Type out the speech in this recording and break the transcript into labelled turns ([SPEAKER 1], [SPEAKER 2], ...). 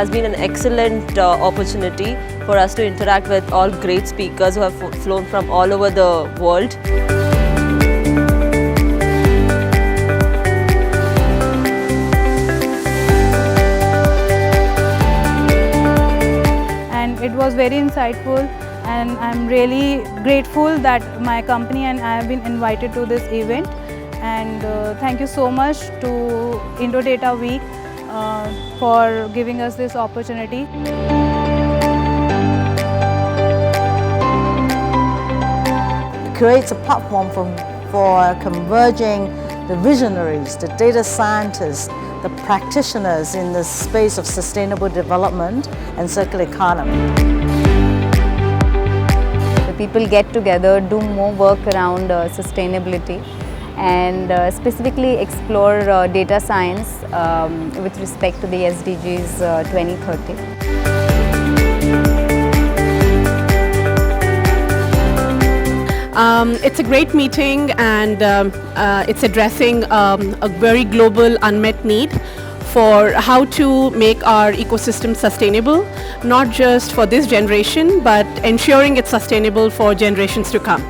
[SPEAKER 1] has been an excellent opportunity for us to interact with all great speakers who have flown from all over the world.
[SPEAKER 2] And it was very insightful, and I'm really grateful that my company and I have been invited to this event. And thank you so much to Indo Data Week for giving us this opportunity.
[SPEAKER 3] It creates a platform for converging the visionaries, the data scientists, the practitioners in the space of sustainable development and circular economy.
[SPEAKER 4] The people get together, do more work around sustainability, and specifically explore data science with respect to the SDGs 2030.
[SPEAKER 5] It's a great meeting, and it's addressing a very global unmet need for how to make our ecosystem sustainable, not just for this generation, but ensuring it's sustainable for generations to come.